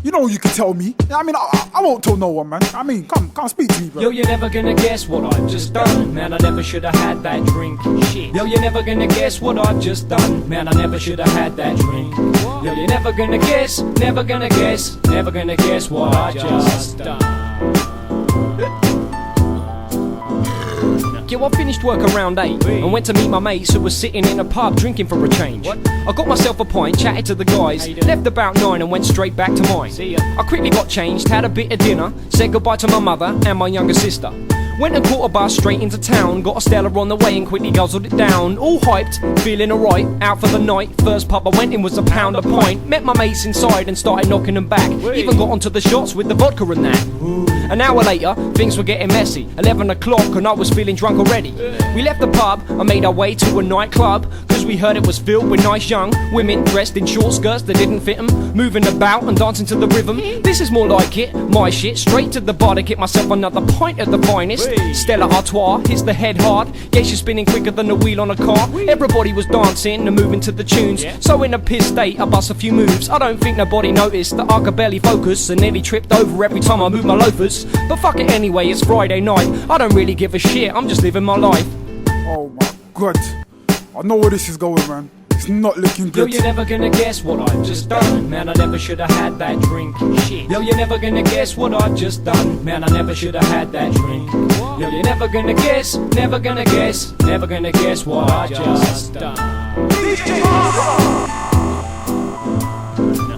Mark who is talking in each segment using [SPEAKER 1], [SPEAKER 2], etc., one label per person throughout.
[SPEAKER 1] You know you can tell me. I mean, I won't tell no one, man. I mean, come speak to me, bro.
[SPEAKER 2] Yo, you're never gonna guess what I've just done. Man, I never should have had that drink. Shit. Yo, you're never gonna guess what I've just done. Man, I never should have had that drink. Yo, you're never gonna guess, never gonna guess, never gonna guess what I just done. Yo, I finished work around 8 and went to meet my mates who were sitting in a pub drinking for a change. I got myself a pint, chatted to the guys, left about 9 and went straight back to mine. I quickly got changed, had a bit of dinner, said goodbye to my mother and my younger sister. Went and caught a bus straight into town, got a Stella on the way and quickly guzzled it down. All hyped, feeling alright, out for the night. First pub I went in was £1 a pint. Met my mates inside and started knocking them back. Even got onto the shots with the vodka and that. An hour later, things were getting messy. 11 o'clock and I was feeling drunk already. We left the pub and made our way to a nightclub, cause we heard it was filled with nice young women dressed in short skirts that didn't fit them, moving about and dancing to the rhythm. This is more like it, my shit. Straight to the bar to get myself another pint of the finest. Stella Artois hits the head hard. Yeah, she's spinning quicker than the wheel on a car. Everybody was dancing and moving to the tunes. So in a piss state, I bust a few moves. I don't think nobody noticed that I could barely focus and nearly tripped over every time I moved my loafers. But fuck it anyway, it's Friday night. I don't really give a shit, I'm just living my life.
[SPEAKER 1] Oh my god, I know where this is going, man. It's not looking good.
[SPEAKER 2] Yo, you're never gonna guess what I've just done. Man, I never should have had that drink. Shit. Yo, you're never gonna guess what I've just done. Man, I never should have had that drink. Yo, you're never gonna guess, never gonna guess, never gonna guess what I just done.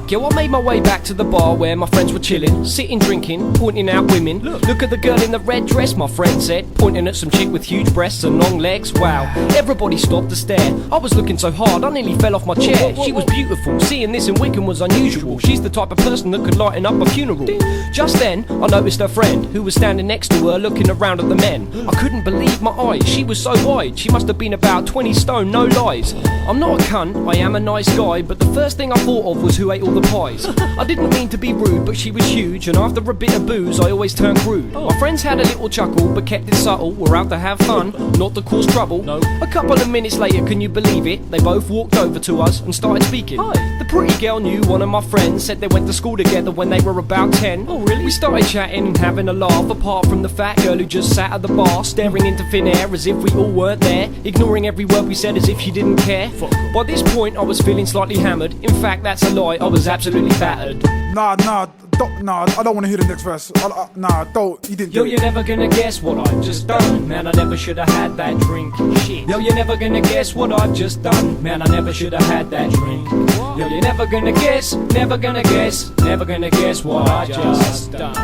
[SPEAKER 2] Yo, I made my way back to the bar where my friends were chilling, sitting drinking, pointing out women. Look at the girl in the red dress, my friend said, pointing at some chick with huge breasts and long legs. Wow, everybody stopped to stare. I was looking so hard, I nearly fell off my chair. She was beautiful, seeing this in Wickham was unusual. She's the type of person that could lighten up a funeral. Just then, I noticed her friend, who was standing next to her looking around at the men. I couldn't believe my eyes, she was so wide. She must have been about 20 stone, no lies. I'm not a cunt, I am a nice guy, but the first thing I thought of was who ate all the pies. I didn't mean to be rude, but she was huge, and after a bit of booze I always turned crude. My friends had a little chuckle, but kept it subtle. We're out to have fun, not to cause trouble. A couple of minutes later, can you believe it? They both walked over to us and started speaking. The pretty girl knew one of my friends, said they went to school together when they were about 10. Oh really? We started chatting and having a laugh, apart from the fat girl who just sat at the bar, staring into thin air as if we all weren't there, ignoring every word we said as if she didn't care. By this point I was feeling slightly hammered. In fact, that's a lie, I was absolutely battered.
[SPEAKER 1] Nah, I don't want to hear the next verse. Nah, don't, you didn't do
[SPEAKER 2] Yo,
[SPEAKER 1] it.
[SPEAKER 2] you're never gonna guess what I've just done. Man, I never should have had that drink. Shit. Yo, you're never gonna guess what I've just done. Man, I never should have had that drink. Yo, you're never gonna guess, never gonna guess, never gonna guess what I just done.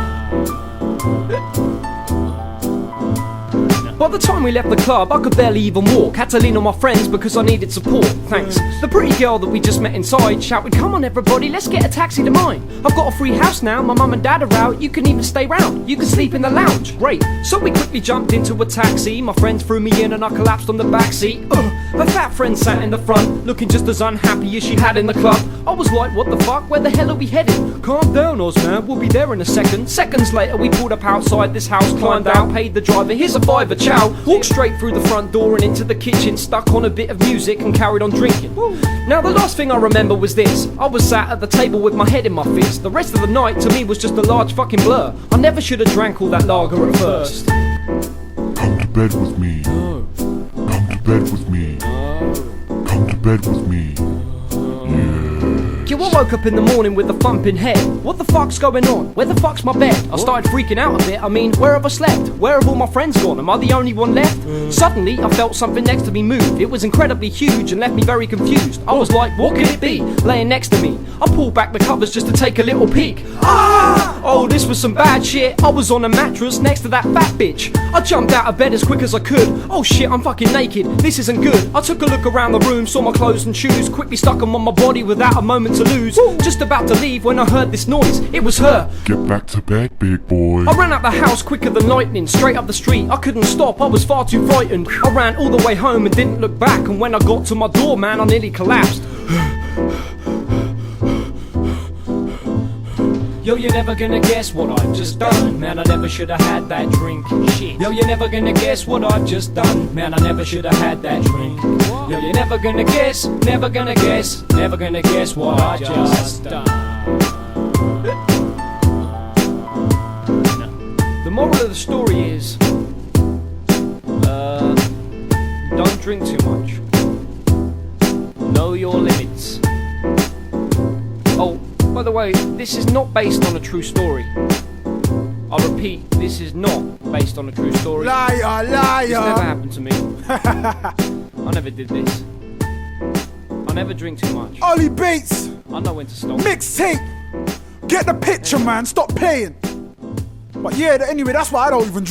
[SPEAKER 2] By the time we left the club, I could barely even walk. Had to lean on my friends because I needed support. Thanks. The pretty girl that we just met inside shouted, "Come on everybody, let's get a taxi to mine. I've got a free house now, my mum and dad are out. You can even stay round, you can sleep in the lounge." Great. So we quickly jumped into a taxi. My friends threw me in and I collapsed on the back seat. Her fat friend sat in the front, looking just as unhappy as she had in the club. I was like, what the fuck, where the hell are we heading? Calm down, Ozman, we'll be there in a second. Seconds later we pulled up outside this house, climbed out, paid the driver, here's a $5 chow. Walked straight through the front door and into the kitchen, stuck on a bit of music and carried on drinking. Now the last thing I remember was this. I was sat at the table with my head in my fist. The rest of the night to me was just a large fucking blur. I never should have drank all that lager at first.
[SPEAKER 3] Come to bed with me. Come to bed with me. Come to bed with me.
[SPEAKER 2] Yo, I woke up in the morning with a thumping head. What the fuck's going on? Where the fuck's my bed? I started freaking out a bit. I mean, where have I slept? Where have all my friends gone? Am I the only one left? Suddenly, I felt something next to me move. It was incredibly huge and left me very confused. I was like, what could it be? Laying next to me. I pulled back the covers just to take a little peek. Ah! Oh, this was some bad shit. I was on a mattress next to that fat bitch. I jumped out of bed as quick as I could. Oh shit, I'm fucking naked. This isn't good. I took a look around the room, saw my clothes and shoes, quickly stuck them on my body without a moment to lose. Just about to leave when I heard this noise. It was her.
[SPEAKER 3] Get back to bed, big boy.
[SPEAKER 2] I ran out the house quicker than lightning, straight up the street. I couldn't stop, I was far too frightened. I ran all the way home and didn't look back. And when I got to my door, man, I nearly collapsed. Yo, you're never gonna guess what I've just done. Man, I never should have had that drink. Shit. Yo, you're never gonna guess what I've just done. Man, I never should have had that drink. Yo, you're never gonna guess, never gonna guess, never gonna guess what I just done. the story is, don't drink too much. Know your limits. Oh, by the way, this is not based on a true story. I repeat, this is not based on a true story.
[SPEAKER 1] Liar, liar.
[SPEAKER 2] This never happened to me. I never did this. I never drink too much.
[SPEAKER 1] Ollie Bates,
[SPEAKER 2] I know when to stop.
[SPEAKER 1] mixtape. Get the picture, man. Stop playing. But yeah, anyway, that's why I don't even drink.